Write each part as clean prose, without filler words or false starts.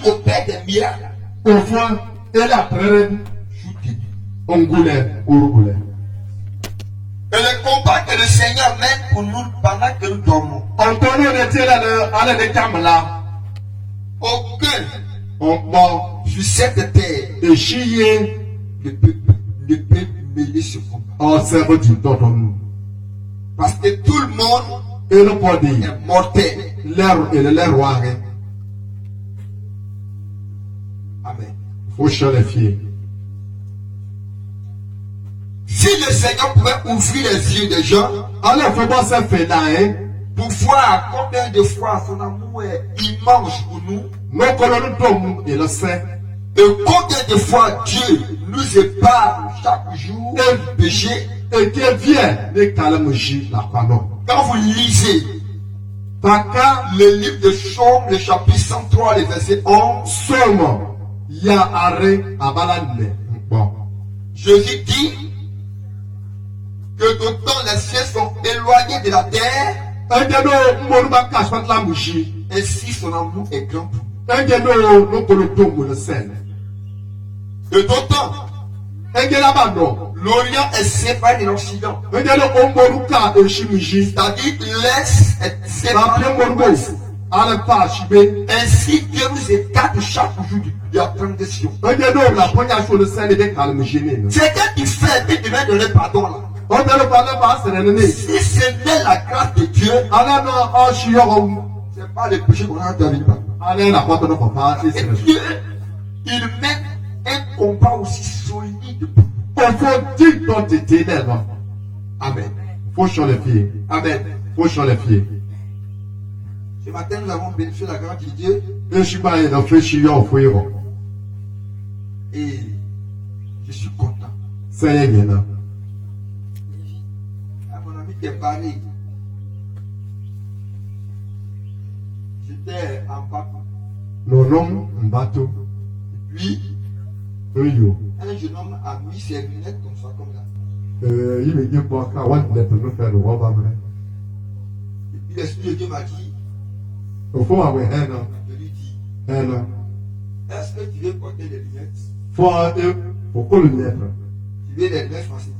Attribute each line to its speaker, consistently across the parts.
Speaker 1: opère des miracles.
Speaker 2: Au fond, elle a pris un goulet,
Speaker 1: Et le combat que le Seigneur mène pour nous pendant que nous dormons. Aucun sur cette terre ne peut mêler ce combat. Parce que tout le monde est mortel. Amen. Si le Seigneur pouvait ouvrir les yeux des gens pour voir combien de fois son amour est immense pour nous, et combien de fois Dieu nous épargne chaque jour le péché. Quand vous lisez le livre de Psaume, le chapitre 103, le verset 11, Jésus dit que d'autant les cieux sont éloignés de la terre, ainsi son amour est grand pour nous. De d'autant, l'Orient est séparé de l'Occident. C'est-à-dire que l'Est est séparé de l'Ouest. Ainsi Dieu nous écarte chaque jour de la transgression. C'est quand tu fais, puis tu viens donner pardon là. Si ce n'est la grâce de Dieu, c'est pas le péché qu'on a dans pas. Et Dieu, il met un combat aussi solide pour nous. Amen. Amen. Ce matin, nous avons bénéficié de la grâce de Dieu. Et je suis content. À mon ami qui est parlé, j'étais en bateau. Et puis, un jeune homme a mis ses lunettes comme ça, comme là. Et puis l'Esprit de Dieu m'a dit, je lui dis, est-ce que tu veux porter des lunettes? Tu veux des lunettes pharmaceutiques?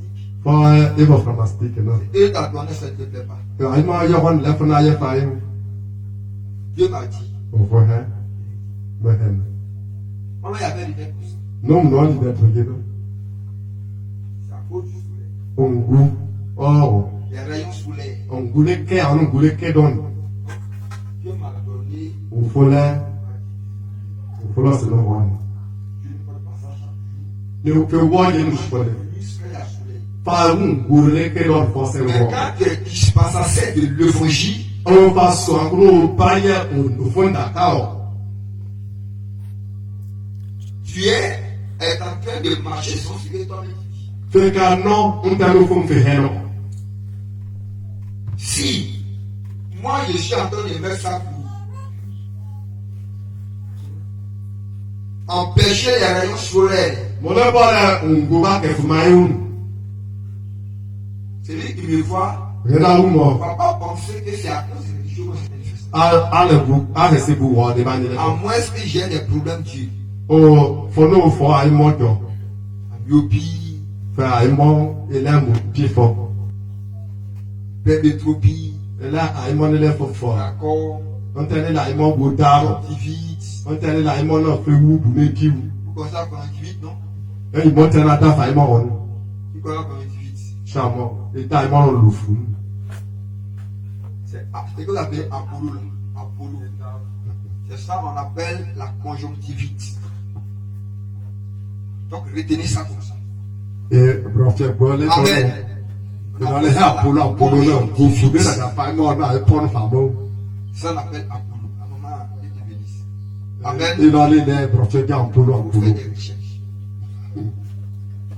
Speaker 1: Et ta donné, ça ne te plaît pas. Dieu m'a dit, maman, il y avait des lunettes pour ça. C'est à cause du soleil. Les rayons solaires. Dieu m'a donné. Je ne peux pas ça chaque jour. Mais quand tu es dispensateur de l'évangile, tu es en train de marcher sans suivre toi-même. Si moi je suis en train de mettre ça pour empêcher les rayons solaires, celui qui me voit ne va pas penser que c'est à cause de quelque chose qui se manifeste. À moins que j'ai des problèmes Dieu. Myopie, pénétropie, d'accord, conjonctivite, pourquoi ça conjonctivite, non? Tu connais conjonctivite? C'est ce qu'on appelle Apollo. C'est ça qu'on appelle la conjonctivite. Donc retenez ça comme ça. Amen. Ça on appelle Apollo. À un moment, Dieu te bénisse. Amen. Vous faites des recherches.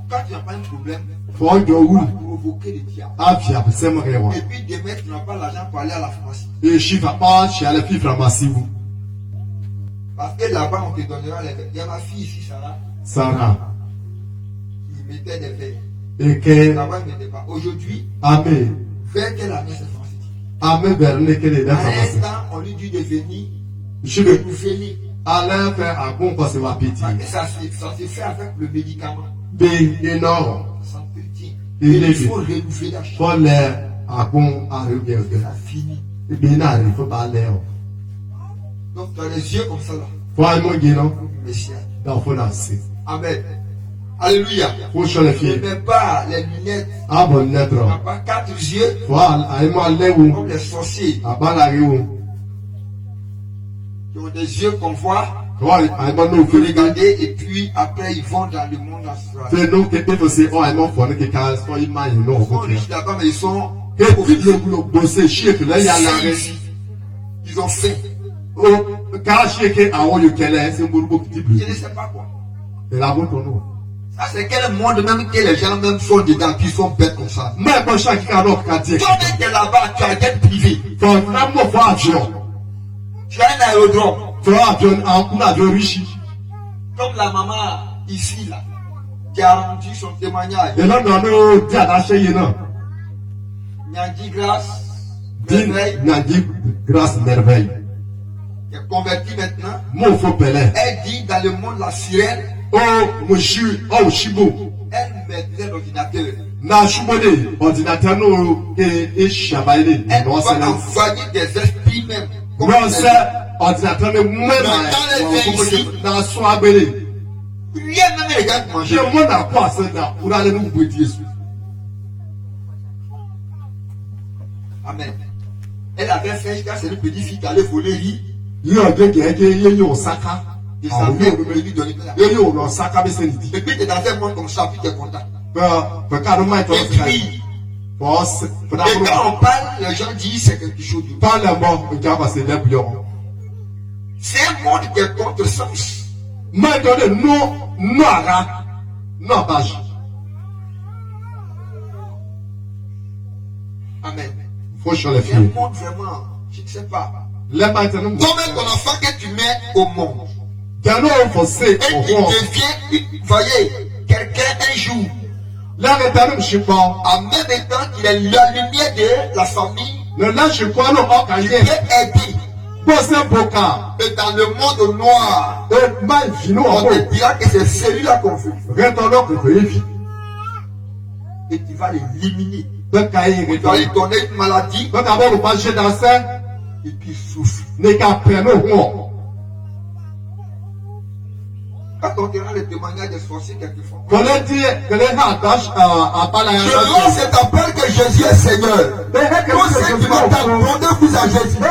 Speaker 1: Quand tu n'as pas un problème, tu vas provoquer le diable. Et puis demain, tu n'as pas l'argent pour aller à la pharmacie. Parce que là-bas, on te donnera les verres. Il y a ma fille ici, Sarah. Il mettait des verres. Là-bas, il ne mettait pas. Aujourd'hui, vers quelle année c'est pharmaceutique? À l'instant, on lui dit de venir.
Speaker 2: Allez faire un bon conseil appétit.
Speaker 1: Et ça se fait avec le médicament.
Speaker 2: Bien énorme.
Speaker 1: Ça s'entretient.
Speaker 2: Il
Speaker 1: faut renouveler la
Speaker 2: faut l'air à bon arriver.
Speaker 1: Ça finit.
Speaker 2: Et bien il faut pas l'air.
Speaker 1: Donc tu as les yeux comme ça là.
Speaker 2: Faut un mot guénon.
Speaker 1: Messia.
Speaker 2: Dans faut lancer.
Speaker 1: Amen. Alléluia.
Speaker 2: Faut changer
Speaker 1: Ne mets pas les lunettes.
Speaker 2: Ah bon lettre.
Speaker 1: Tu n'as pas 4 yeux.
Speaker 2: Faut aller moi aller où.
Speaker 1: Comme les sorciers.
Speaker 2: À bas la où.
Speaker 1: Qui ont des yeux qu'on voit.
Speaker 2: Faut aller moi nous
Speaker 1: Il faut regarder et puis après ils vont dans le monde astral.
Speaker 2: c'est nous qui peut aussi oh moi faut que quand soit imagine non.
Speaker 1: Ils sont riches là-bas mais ils sont.
Speaker 2: Que puis le bosser chier que là il y a la
Speaker 1: ils ont faim.
Speaker 2: oh quand chier que à on que là c'est beaucoup petit plus.
Speaker 1: Je ne sais pas quoi.
Speaker 2: Et la bonne nous.
Speaker 1: Ça c'est quel monde même que les gens même sont dedans qui sont bêtes comme ça.
Speaker 2: Mais quand chaque canot quartier.
Speaker 1: Toi même t'es là-bas, tu as un jet privé.
Speaker 2: Ton amour faut avion.
Speaker 1: Tu as un aérodrome.
Speaker 2: Tu as avion en avion riche.
Speaker 1: Comme la maman ici là, qui a rendu son témoignage.
Speaker 2: Et là nous dit à lâcher non.
Speaker 1: Nyandi grâce,
Speaker 2: Dit
Speaker 1: merveille,
Speaker 2: Nadi grâce merveille.
Speaker 1: qui est converti maintenant.
Speaker 2: Mon faux pelin.
Speaker 1: Elle dit dans le monde la sirène,
Speaker 2: Oh monsieur oh chibo.
Speaker 1: elle maîtrise l'ordinateur.
Speaker 2: Na chumone ordinateur no et chabaile.
Speaker 1: Elle
Speaker 2: Non
Speaker 1: va
Speaker 2: c'est là.
Speaker 1: envoyer des esprits même. comme
Speaker 2: Non
Speaker 1: elle
Speaker 2: c'est
Speaker 1: dit.
Speaker 2: ordinateur ne même dans soit belé.
Speaker 1: Rien même regarde
Speaker 2: Je
Speaker 1: manger.
Speaker 2: m'en a pas ça là pour aller nous boire Jésus.
Speaker 1: Amen. Elle avait fait jusqu'à ce petit fille qui allait voler riz.
Speaker 2: Yo de yo saka.
Speaker 1: Et sa mère voulait lui donner ça.
Speaker 2: Yo no saka be seniti.
Speaker 1: Et puis tu es dans un monde comme ça, puis tu es content.
Speaker 2: Quand on m'a
Speaker 1: Et puis,
Speaker 2: boss,
Speaker 1: et quand on parle, les gens disent c'est quelque chose de.
Speaker 2: pas le mot, on va passer les bouillons.
Speaker 1: C'est un monde qui est contre sens.
Speaker 2: Maintenant, non, ara, non, page.
Speaker 1: Amen.
Speaker 2: Faut changer
Speaker 1: C'est un
Speaker 2: les
Speaker 1: monde vraiment, je ne sais pas.
Speaker 2: Les maintenant,
Speaker 1: Toi-même, ton enfant que tu mets au monde,
Speaker 2: quand on forcé,
Speaker 1: et qu'il devient, vous voyez, quelqu'un un jour,
Speaker 2: là, maintenant, je sais pas.
Speaker 1: en même temps qu'il est la lumière de la famille,
Speaker 2: Le là, je crois, non, on
Speaker 1: tu
Speaker 2: a
Speaker 1: peux aider.
Speaker 2: Bossé boca.
Speaker 1: Et dans le monde noir,
Speaker 2: Et mal, vino,
Speaker 1: on
Speaker 2: en
Speaker 1: te
Speaker 2: haut.
Speaker 1: dira que c'est celui-là qu'on fait.
Speaker 2: Retournons que tu es
Speaker 1: Et tu vas l'éliminer.
Speaker 2: donc,
Speaker 1: Tu vas lui donner une maladie,
Speaker 2: donc, avant, on va jeter dans ça,
Speaker 1: et puis il souffre.
Speaker 2: n'est qu'à prendre au
Speaker 1: Quand on dira le témoignage des sorciers, quelquefois.
Speaker 2: qu'on a dit, que les gens attachent à pas la
Speaker 1: Je lance cet appel que Jésus est Seigneur. Tous ceux qui m'attendent, rendez-vous à Jésus. Et le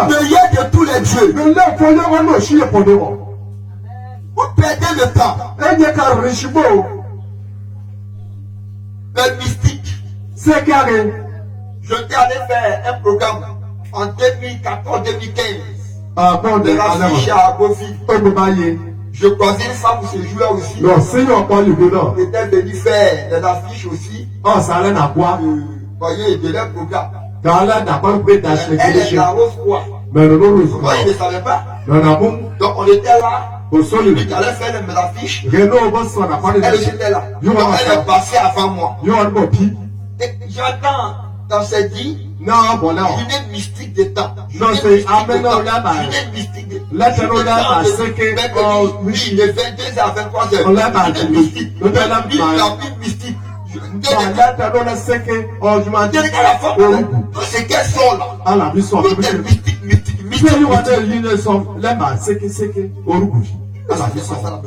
Speaker 1: meilleur de tous les dieux. Vous perdez le temps. Les mystiques. Je t'ai allé faire un programme en 2014-2015. De la fiche à Beauville. Je croisais une femme où ce jour-là aussi.
Speaker 2: Non, Seigneur, pas le bonheur.
Speaker 1: Elle était venue faire des affiches aussi.
Speaker 2: Oh, ça allait à quoi?
Speaker 1: Voyez, de leur programme.
Speaker 2: Quand là, n'a pas pu d'acheter
Speaker 1: Elle
Speaker 2: les
Speaker 1: est la rose quoi.
Speaker 2: mais non, non,
Speaker 1: Moi, il ne savait pas.
Speaker 2: non, non,
Speaker 1: Donc, on était là.
Speaker 2: au sol,
Speaker 1: Il allait faire les affiches.
Speaker 2: Renault, boss, on n'a pas
Speaker 1: Elle
Speaker 2: de
Speaker 1: était là.
Speaker 2: Yo,
Speaker 1: Donc,
Speaker 2: on
Speaker 1: elle est passée avant moi.
Speaker 2: Yo, on va pi.
Speaker 1: Et j'attends dans ces dits.
Speaker 2: Non, bon, là.
Speaker 1: Une mystique de temps.
Speaker 2: Non, c'est Aménon là-bas.
Speaker 1: Une mystique de temps.
Speaker 2: Là, c'est nous là-bas, c'est que, oh,
Speaker 1: oui, de 22h à 23h.
Speaker 2: On l'a pas
Speaker 1: Une
Speaker 2: dit.
Speaker 1: mystique.
Speaker 2: On l'a pas dit.
Speaker 1: La vie mystique.
Speaker 2: Là, t'as là, c'est que, oh, je m'en dis.
Speaker 1: Dès qu'à la fin, tout ce qu'elles sont là.
Speaker 2: Ah, la vie sort.
Speaker 1: Tout est mystique, mystique, mystique.
Speaker 2: Si on a une son, là-bas, c'est que, au rouge. Ah, la vie sort.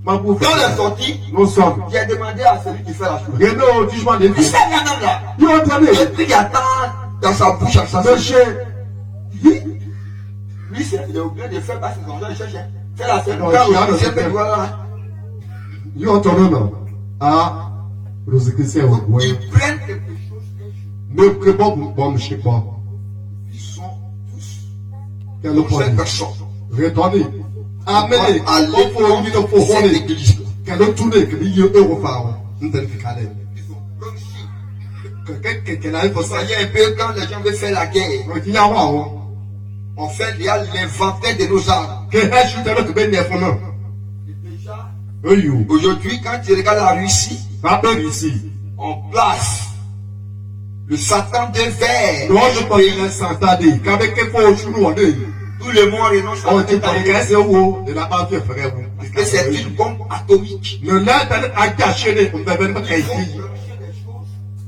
Speaker 2: Ma bouffe.
Speaker 1: Quand elle est sortie,
Speaker 2: Nous sommes.
Speaker 1: j'ai demandé à celui qui fait la chose.
Speaker 2: Renault, tu m'en dis.
Speaker 1: Il s'est même là.
Speaker 2: Yo, attendez.
Speaker 1: Et puis il attend dans sa bouche à sa
Speaker 2: Monsieur.
Speaker 1: lui, il est obligé de faire passer son genre, il cherche. C'est la seule
Speaker 2: Non,
Speaker 1: fois où
Speaker 2: je
Speaker 1: il
Speaker 2: suis
Speaker 1: sait que voilà.
Speaker 2: Yo, attendez, non. Ah, Rosicristian, ouais.
Speaker 1: Ils prennent quelque chose et
Speaker 2: Ne prépare bon, je sais pas.
Speaker 1: ils sont tous.
Speaker 2: Quel
Speaker 1: Cette
Speaker 2: point?
Speaker 1: personne.
Speaker 2: Retournez. Amenez.
Speaker 1: À l'époque de cette église.
Speaker 2: Quel tourné, que l'île Europhare. Nous devons faire
Speaker 1: Ils ont comme si.
Speaker 2: Quelqu'un a fait
Speaker 1: Vous
Speaker 2: ça.
Speaker 1: voyez un peu quand les gens veulent faire la guerre.
Speaker 2: Il y a un
Speaker 1: On fait il y a l'inventaire de nos armes.
Speaker 2: que je suis dans le bénéfice.
Speaker 1: Et déjà,
Speaker 2: Oui,
Speaker 1: aujourd'hui, quand tu regardes la Russie,
Speaker 2: rappelle ici.
Speaker 1: on place le Satan de verre.
Speaker 2: Non, je peux dire s'entendre. Qu'avec un faux chou, on est.
Speaker 1: Tout le monde renonce à
Speaker 2: On dit pour les caisses où de la part de frère.
Speaker 1: que c'est une bombe atomique.
Speaker 2: Ne l'aide à cacher les événements qui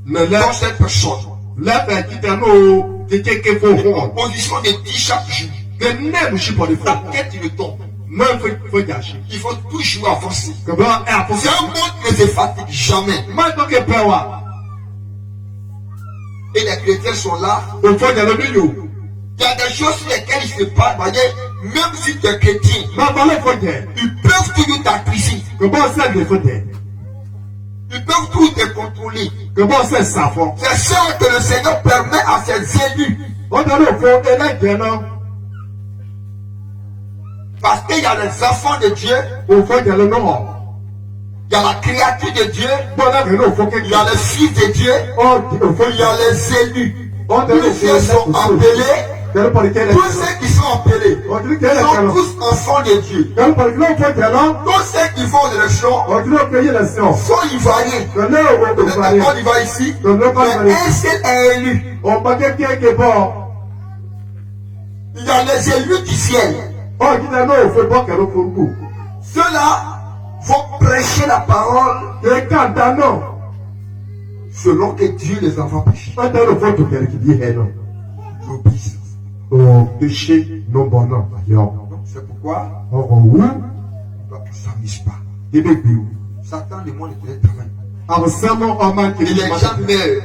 Speaker 2: ne l'aide
Speaker 1: Dans cette personne,
Speaker 2: l'aide qui t'a nous de quelque chose.
Speaker 1: en position de 10 chaque jour,
Speaker 2: Que n'aime je pas les
Speaker 1: ta
Speaker 2: fois.
Speaker 1: tête il tombe.
Speaker 2: Même faut cacher.
Speaker 1: Il faut toujours avancer.
Speaker 2: Que blanc est à
Speaker 1: C'est un monde qui ne se fatigue jamais.
Speaker 2: maintenant que peur.
Speaker 1: Et les chrétiens sont là.
Speaker 2: Il faut y aller mieux.
Speaker 1: Il y a des choses sur lesquelles ils se parlent. Voyez, même si tu es chrétien,
Speaker 2: Mais voilà, il faut dire.
Speaker 1: ils peuvent toujours t'accuser.
Speaker 2: Que bon, c'est des fautes.
Speaker 1: Ils peuvent tout te contrôler.
Speaker 2: Que bon, c'est ça fort.
Speaker 1: C'est ça que le Seigneur permet à ses élus.
Speaker 2: On donne au fond et là, il y en a.
Speaker 1: Parce qu'il y a les enfants de Dieu,
Speaker 2: Au fond, il y a le nom.
Speaker 1: il y a la créature de Dieu,
Speaker 2: Bon, là, il faut que
Speaker 1: il y a les fils de Dieu,
Speaker 2: au fond,
Speaker 1: il y a les élus.
Speaker 2: on donne au
Speaker 1: Tous ceux sont appelés, tous ceux qui sont appelés sont tous enfants de Dieu. Tous ceux qui font l'élection sont ivoiriens. On y va ici, mais un seul est élu. Il y a les élus du ciel. Ceux-là vont prêcher la parole selon que Dieu les envoie prêcher. L'obéissance. Donc c'est pourquoi on ne s'amuse pas. Satan demande de travail. Et les gens meurent.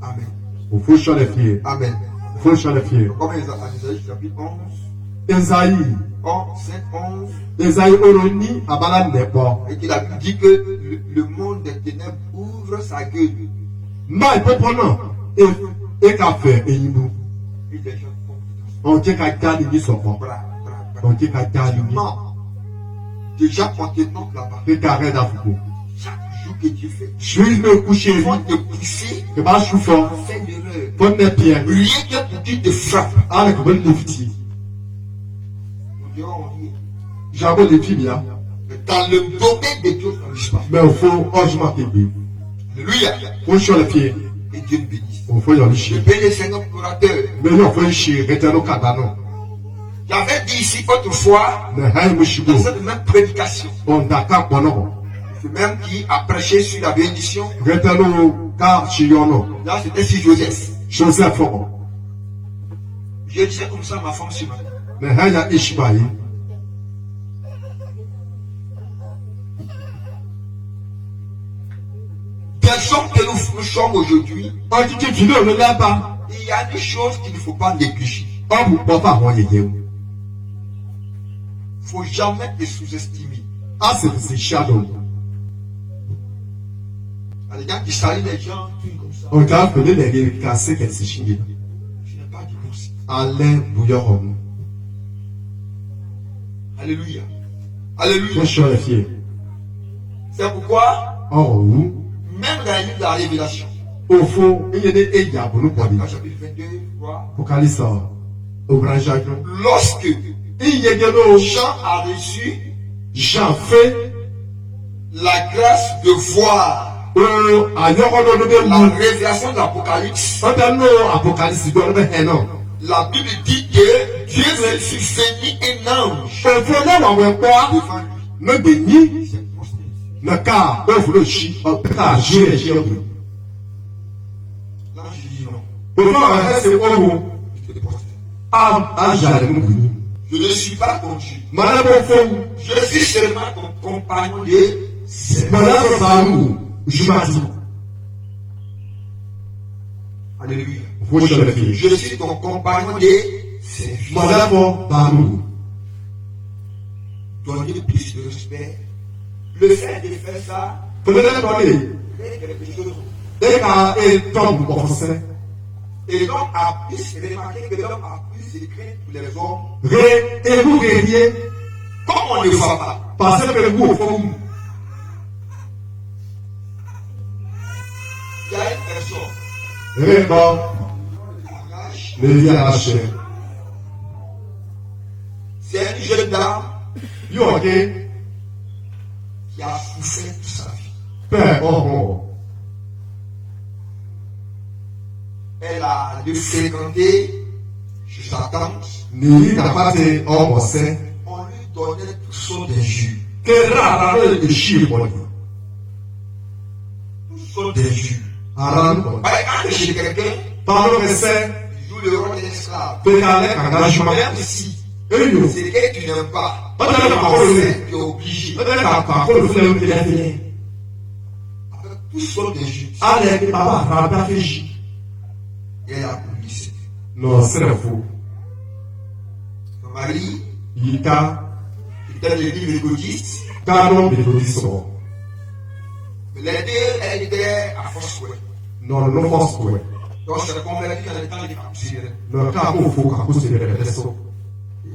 Speaker 1: Amen. Amen. Comme Isaïe chapitre 11, 5, 11. Et qu'il a dit que le monde des ténèbres ouvre sa gueule. Et les gens font bra. Non. Déjà on te note là-bas. Chaque jour que Dieu fait, ils vont te pousser à faire l'erreur. Rien que pour qu'il te frappe. Nous dirons on dit. Dans le domaine de Dieu, on ne dit pas.
Speaker 2: Mais il faut
Speaker 1: Alléluia.
Speaker 2: Alléluia.
Speaker 1: Et Dieu nous bénisse.
Speaker 2: On faut y aller chier.
Speaker 1: Je bénis le Seigneur orateur.
Speaker 2: Mais non, faut y chier. Retiens-le cadano.
Speaker 1: J'avais dit ici autrefois,
Speaker 2: Mais hein,
Speaker 1: dans cette même prédication,
Speaker 2: on d'accord pour nous.
Speaker 1: c'est même qui a prêché sur la bénédiction.
Speaker 2: Retiens-le car chiono.
Speaker 1: Là, c'était sur Joseph.
Speaker 2: Joseph.
Speaker 1: Je disais comme ça à ma femme ce matin.
Speaker 2: Mais hein, il y a Ishmaï.
Speaker 1: Des hommes que nous sommes aujourd'hui,
Speaker 2: On dit que tu ne le l'as pas.
Speaker 1: il y a des choses qu'il ne faut pas négliger.
Speaker 2: On vous peut pas envoyer.
Speaker 1: Il ne faut jamais te sous-estimer.
Speaker 2: Ah, c'est shadow.
Speaker 1: Il y a des gens qui saluent les gens, tout comme ça.
Speaker 2: On t'a appelé les gars cassés qu'elle s'est chignée.
Speaker 1: Je n'ai pas dit merci.
Speaker 2: Alain Bouillon.
Speaker 1: Alléluia. Alléluia.
Speaker 2: Je suis le fier.
Speaker 1: C'est pourquoi,
Speaker 2: Oh, où?
Speaker 1: même dans le livre de la Révélation,
Speaker 2: Au fond, il y a des égards pour nous pour dire.
Speaker 1: dans le chapitre 22, quoi,
Speaker 2: Pour qu'elle sorte. Au grand Jacques.
Speaker 1: lorsque
Speaker 2: Il y a des gens.
Speaker 1: Jean a reçu
Speaker 2: Jean fait.
Speaker 1: la grâce de voir
Speaker 2: À
Speaker 1: la révélation de l'Apocalypse,
Speaker 2: Apocalypse, non.
Speaker 1: la Bible dit que Dieu s'est fait un ange
Speaker 2: Au fond, là, on va voir.
Speaker 1: devant lui.
Speaker 2: Le béni.
Speaker 1: Il s'est prosterné.
Speaker 2: Le cas, ouvre le chi. Car j'ai les chiens.
Speaker 1: L'ange dit non.
Speaker 2: Au fond, c'est où?
Speaker 1: Je te prosterné.
Speaker 2: Ah, j'allais me bénir.
Speaker 1: Je ne suis pas ton Dieu.
Speaker 2: Madame, au fond.
Speaker 1: Je suis seulement ton compagnon de service.
Speaker 2: Madame, Barou. Je m'ai dit.
Speaker 1: Alléluia.
Speaker 2: Faut que je le fasse.
Speaker 1: Je suis ton compagnon de service.
Speaker 2: Madame, Barou.
Speaker 1: Donner plus de respect. Le fait de faire ça,
Speaker 2: Faut le donner.
Speaker 1: c'est quelque chose.
Speaker 2: Et quand il tombe en français.
Speaker 1: Et l'homme a plus remarqué que l'homme a plus écrit pour les hommes.
Speaker 2: Et vous guerriez.
Speaker 1: Comme on ne le voit pas.
Speaker 2: Parce que vous, au fond.
Speaker 1: Il y a une personne
Speaker 2: Raymond.
Speaker 1: qui arrache.
Speaker 2: Les vies à la chair.
Speaker 1: C'est une jeune dame
Speaker 2: You ok?
Speaker 1: qui a souffert toute sa vie.
Speaker 2: Père, oh, oh.
Speaker 1: Elle de fréquenter chez sa tante.
Speaker 2: Ni tapate omose.
Speaker 1: On lui donnait toutes sortes d'injures.
Speaker 2: Que rare le chiboni.
Speaker 1: Toutes sortes d'injures.
Speaker 2: Aran.
Speaker 1: Quand chez quelqu'un,
Speaker 2: Pendant que c'est.
Speaker 1: il joue le rôle d'un esclave.
Speaker 2: Pécalé engagement.
Speaker 1: Même si
Speaker 2: Et
Speaker 1: c'est
Speaker 2: nous.
Speaker 1: quelqu'un que tu n'aimes pas,
Speaker 2: On a la parole.
Speaker 1: tu es obligé.
Speaker 2: On a la parole.
Speaker 1: Avec toutes sortes d'injures.
Speaker 2: Allez, papa, rappa fichi.
Speaker 1: Et la publicité.
Speaker 2: Non, c'est faux.
Speaker 1: Son mari,
Speaker 2: Yika.
Speaker 1: était le livre méthodiste.
Speaker 2: Canon de l'audition.
Speaker 1: Mais les deux, elles étaient à force.
Speaker 2: Non, non, force, ouais.
Speaker 1: Donc, c'est converti dans le temps des capucines.
Speaker 2: Le cas où il faut qu'à cause de l'intéressant.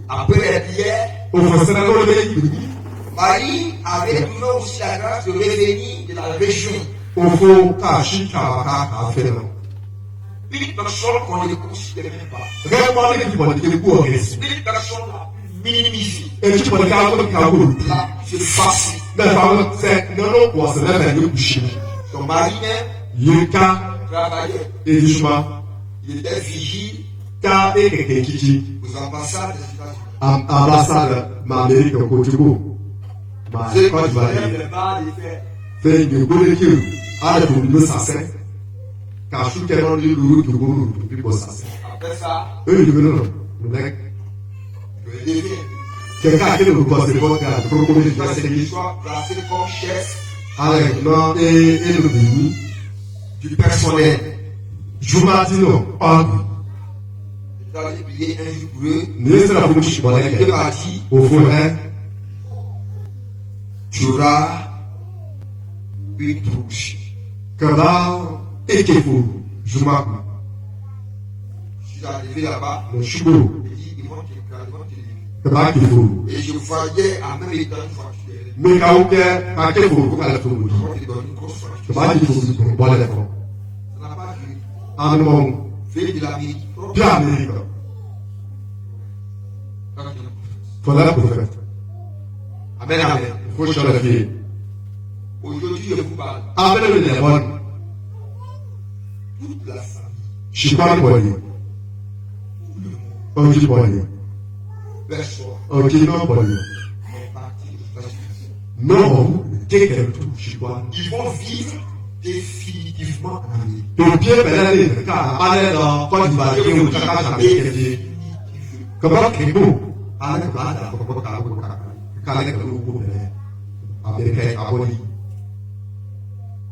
Speaker 1: Après les prières,
Speaker 2: Au fond, c'est un pays.
Speaker 1: Marie avait toujours aussi la grâce de revenir de la région.
Speaker 2: Au fond, Kachi, Kabaka, Kafélan.
Speaker 1: Une personne qu'on ne considère même pas.
Speaker 2: Réellement, les gens qui vont agresser.
Speaker 1: Une personne la plus minimisée.
Speaker 2: Et tu peux regarder le Kaboul.
Speaker 1: La plus facile.
Speaker 2: Mais par contre, c'est non, non, pour se lever de coucher.
Speaker 1: Son mari même
Speaker 2: Yika,
Speaker 1: travaillait.
Speaker 2: et Juma,
Speaker 1: Il était vigile
Speaker 2: Ka et Kekeki,
Speaker 1: aux ambassades des États-Unis.
Speaker 2: ambassade, ma Amérique, au Kotibo. Ma
Speaker 1: C'est
Speaker 2: Côte
Speaker 1: quand
Speaker 2: d'Ivoire.
Speaker 1: le bar des faits.
Speaker 2: Fait une bonne équipe. À la boule, ça c'est. Car je suis tellement de l'eau, du boulot, du boulot, ça c'est.
Speaker 1: Après ça,
Speaker 2: Eux, ils veulent, le mec.
Speaker 1: le défi.
Speaker 2: Quelqu'un qui nous passe le bon cas, le premier de la série.
Speaker 1: Soit placé comme chef
Speaker 2: Avec non, et le béni.
Speaker 1: du personnel.
Speaker 2: Juma dit non, pas lui.
Speaker 1: Il allait prier un jour pour eux.
Speaker 2: N'est-ce pas la bouche, bon,
Speaker 1: Il m'a dit,
Speaker 2: au fond, hein,
Speaker 1: tu auras une trouche.
Speaker 2: Kada, et qu'il faut, Juma,
Speaker 1: Je suis arrivé là-bas.
Speaker 2: le chibou,
Speaker 1: Il dit, ils vont te livrer.
Speaker 2: Kada qu'il faut.
Speaker 1: Et je voyais en même temps une voiture.
Speaker 2: Mais quand on est, à quel faut, qu'on a la tour,
Speaker 1: Ils vont te donner une grosse voiture.
Speaker 2: Kada qu'il faut, bon, bon, d'accord.
Speaker 1: Ça n'a pas duré.
Speaker 2: En non,
Speaker 1: Venu de l'Amérique.
Speaker 2: bien Amérique, voilà le prophète.
Speaker 1: Amen, amen.
Speaker 2: Il faut changer la vie.
Speaker 1: Aujourd'hui, je vous parle.
Speaker 2: Amen, le démon,
Speaker 1: Toute la famille.
Speaker 2: je suis pas le poignet. Un petit poignet.
Speaker 1: Personne
Speaker 2: Un petit non poignet.
Speaker 1: n'est parti aux États-Unis.
Speaker 2: Non, quelqu'un tout, je suis pas.
Speaker 1: Ils vont vivre définitivement en Amérique.
Speaker 2: Le pied pédalé, car aller dans Côte d'Ivoire, qui est au Chaka, comment qu'il faut, aller avec aboli.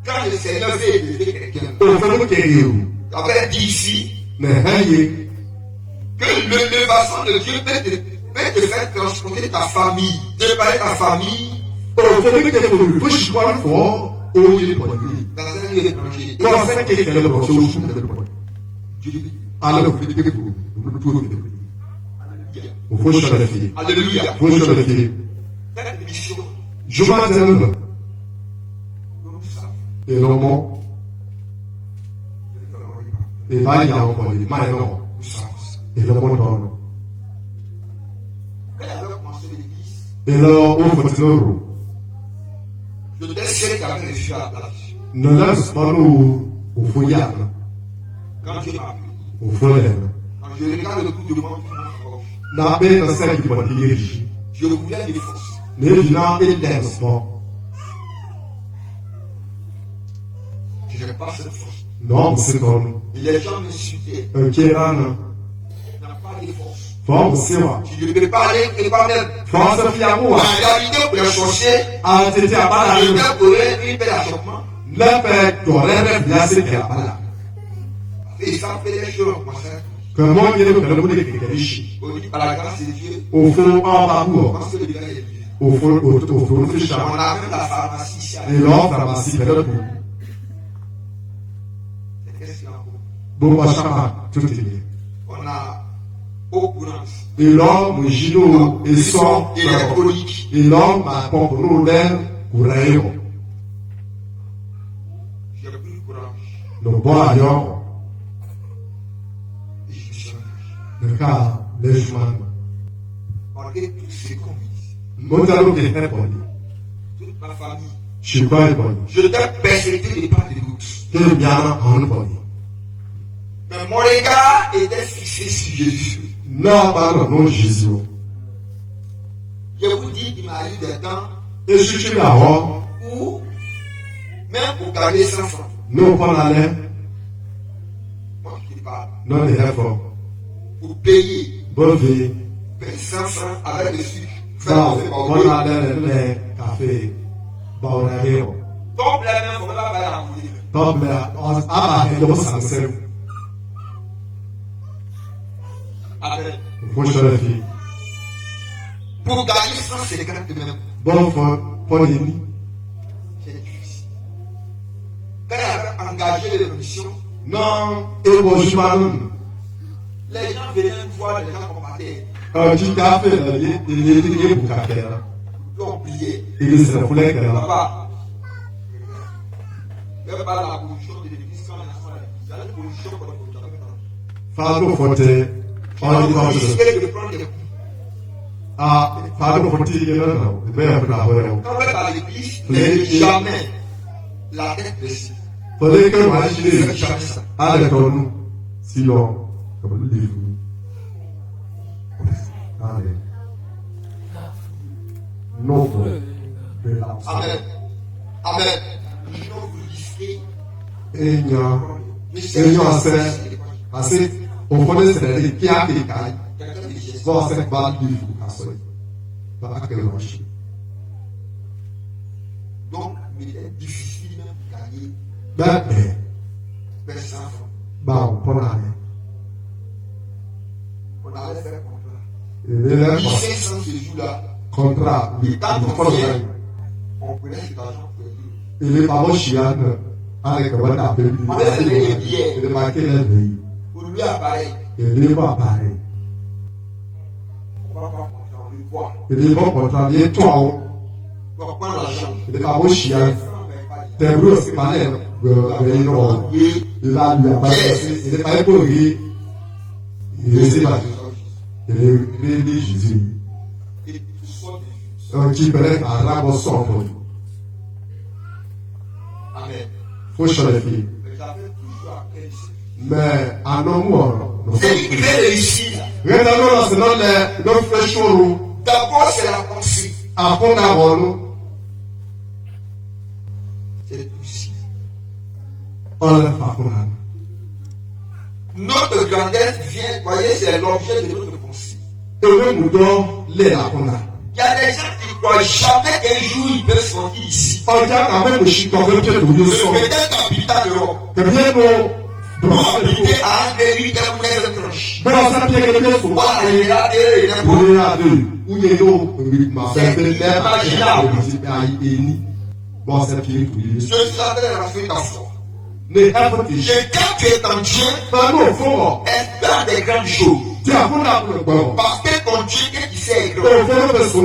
Speaker 1: Quand le Seigneur veut élever quelqu'un,
Speaker 2: Au fond, qu'il y
Speaker 1: il avait dit ici
Speaker 2: mais hey,
Speaker 1: que l'élévation de Dieu peut te faire transporter ta famille, préparer ta famille
Speaker 2: au fond, qu'il faut, je suis pas fort, au lieu de poignet.
Speaker 1: dans un lieu étranger.
Speaker 2: Quand c'est quelqu'un le morceau, je suis le poignet. Alors, vous dites que vous, il faut changer la vie.
Speaker 1: Alléluia.
Speaker 2: Il faut changer la vie.
Speaker 1: Cette mission,
Speaker 2: Je m'attends,
Speaker 1: nous savons.
Speaker 2: et le mot, et là, il y a un poignet, maintenant,
Speaker 1: Nous savons.
Speaker 2: et le mot donne.
Speaker 1: Quand j'avais commencé l'église,
Speaker 2: Et là, on va dire,
Speaker 1: je te sais qu'il y avait des filles à la place.
Speaker 2: ne laisse pas nous au foyer,
Speaker 1: Quand Dieu m'a appelé,
Speaker 2: au foyer.
Speaker 1: quand je regarde le coup de monde qui m'approche,
Speaker 2: Na be na sɛ ki bɔ di yeri.
Speaker 1: je voulais des forces.
Speaker 2: Ne gyina elɛn sɔ.
Speaker 1: Je n'ai pas cette force.
Speaker 2: Na ɔmo si kɔn.
Speaker 1: Et les gens me suivaient.
Speaker 2: Nke ana.
Speaker 1: Je n'ai pas de force.
Speaker 2: Fɔ ɔmo si wa.
Speaker 1: Je ne peux pas aller et pas même.
Speaker 2: Fɔ ɔsɛ fia ko
Speaker 1: En
Speaker 2: wa.
Speaker 1: réalité, pour les sorciers,
Speaker 2: A tete a ba la
Speaker 1: je
Speaker 2: yi.
Speaker 1: vais courir une belle achoppement.
Speaker 2: Lɛfɛ tɔrɛ bɛ bila se kɛ a ba la.
Speaker 1: Et ça fait des choses comme ça.
Speaker 2: Kɛmɔ yɛrɛ kɛlɛ mo de kɛkɛ si.
Speaker 1: On dit par la grâce de Dieu,
Speaker 2: O fo ɔn ba ku wɔ.
Speaker 1: parce que le bien est Dieu.
Speaker 2: O fo fi
Speaker 1: On
Speaker 2: sa.
Speaker 1: a même la pharmacie ici.
Speaker 2: Elɔ faramasi pɛlɛ ku.
Speaker 1: Qu'est-ce qu'il y a encore?
Speaker 2: Bo ba sama tuti.
Speaker 1: On a occurrence.
Speaker 2: Elɔ mo zi no esɔ.
Speaker 1: Et les coliques.
Speaker 2: Elɔ ma pɔnpɔ no lɛ kura yi wɔ.
Speaker 1: J'ai plus de courage.
Speaker 2: No bɔ ayɔ.
Speaker 1: Et je me suis engagé.
Speaker 2: Nka lejuma.
Speaker 1: Malgré tout ce qu'on me dit,
Speaker 2: Motalo ke hɛ bɔli.
Speaker 1: toute ma famille,
Speaker 2: Shikwa bɔli.
Speaker 1: je t'ai persécuté de part et d'autre.
Speaker 2: Ke biara ɔn bɔli.
Speaker 1: Mais mon regard était fixé sur Jésus.
Speaker 2: Non, pardon, non, Jésus.
Speaker 1: Je vous dis, il m'arrive des temps
Speaker 2: Et si tu l'as,
Speaker 1: où, même pour gagner 100 francs,
Speaker 2: nous, on allait,
Speaker 1: moi qui parle,
Speaker 2: non, les efforts.
Speaker 1: pour payer
Speaker 2: Bonne vie.
Speaker 1: 100 francs avec le sucre.
Speaker 2: Non, on allait, les cafés. Bon, on allait,
Speaker 1: Donc, la même, on ne va pas l'envoyer.
Speaker 2: donc, on a un sensé.
Speaker 1: Amen.
Speaker 2: Faut que je le fille.
Speaker 1: Pour gagner 150 même,
Speaker 2: Bon, pour les nuits.
Speaker 1: c'est difficile. Quand il avait engagé les missions,
Speaker 2: Non, et bon, je m'en
Speaker 1: les gens venaient voir les gens combattaient.
Speaker 2: un petit café, il est pour café.
Speaker 1: Ils ont oublié.
Speaker 2: Il se foulait que là.
Speaker 1: Papa, même pas la position de l'église quand on a il y a une position qu'on a
Speaker 2: Fado Forte, on dit pas
Speaker 1: Il
Speaker 2: de
Speaker 1: risquait de prendre des coups.
Speaker 2: Ah, Fado Forte, il est là, non, il va y avoir la
Speaker 1: Quand on est à l'église, il n'est jamais la tête baissée.
Speaker 2: Faudrait que moi, je
Speaker 1: Il ne
Speaker 2: dise,
Speaker 1: jamais ça.
Speaker 2: allez, nous, sinon, comme le livre. Allez. Non, de la
Speaker 1: Amen. Amen. Non, vous risquez.
Speaker 2: Et il y a,
Speaker 1: Mais
Speaker 2: et il y a assez, au fond de ce qui a été caillé, voir cette balle du livre, à soi. Pas à quel marché.
Speaker 1: donc, il est difficile même de gagner
Speaker 2: Ben,
Speaker 1: 100 francs.
Speaker 2: bon, pour aller.
Speaker 1: On allait faire un contrat.
Speaker 2: Et là,
Speaker 1: 500 ce jour-là,
Speaker 2: contrat,
Speaker 1: et quand
Speaker 2: il
Speaker 1: on
Speaker 2: faut le
Speaker 1: vient,
Speaker 2: faire.
Speaker 1: on prenait cet argent pour lui.
Speaker 2: Il est pas chiant avec le appel. Il est marqué la vie.
Speaker 1: Pour lui, appareil,
Speaker 2: Il est pas pareil.
Speaker 1: on va pas contrat, on lui voit.
Speaker 2: Il est pas content. Il est toi.
Speaker 1: On va prendre l'argent.
Speaker 2: Il est pas chiant. T'es brûlé aussi par les non. Il a lui apparaît. Il est pas pour lui. Il est pas. Il est Jésus.
Speaker 1: Et tout sort des juges.
Speaker 2: Un qui peut être un rabbin sans pour lui.
Speaker 1: Amen.
Speaker 2: Faut changer les filles.
Speaker 1: Mais j'avais toujours après ici.
Speaker 2: Mais un homme,
Speaker 1: C'est lui qui fait réussir.
Speaker 2: regardons c'est dans les fraîcheurs.
Speaker 1: D'abord, c'est la pensée.
Speaker 2: Après, on
Speaker 1: C'est le difficile.
Speaker 2: a le fardeau.
Speaker 1: Notre grandeur vient, voyez, c'est l'objet de notre pensée.
Speaker 2: Et le moudon, les lapons.
Speaker 1: Il y a des gens qui ne croient jamais qu'un jour ils peuvent sortir ici.
Speaker 2: On dit quand même que je suis convaincu que nous
Speaker 1: Le
Speaker 2: sommes.
Speaker 1: peut-être capital d'Europe.
Speaker 2: Que bien
Speaker 1: Pour
Speaker 2: nous.
Speaker 1: habiter à un pays d'un moyen de tranche.
Speaker 2: Mais on s'est bien que bien souvent.
Speaker 1: Voilà, il y a et il
Speaker 2: Pour les deux, où il y a l'eau, c'est imaginable. Bon, c'est fini pour lui.
Speaker 1: Je suis en train de rafraîchir ta foi.
Speaker 2: Mais avant que
Speaker 1: Et quand tu es en Dieu,
Speaker 2: pas nous au fond,
Speaker 1: espère des grandes choses.
Speaker 2: tu as pour la pour le bon.
Speaker 1: Parce que ton Dieu, qu'est-ce qu'il sait grand?
Speaker 2: Au fond,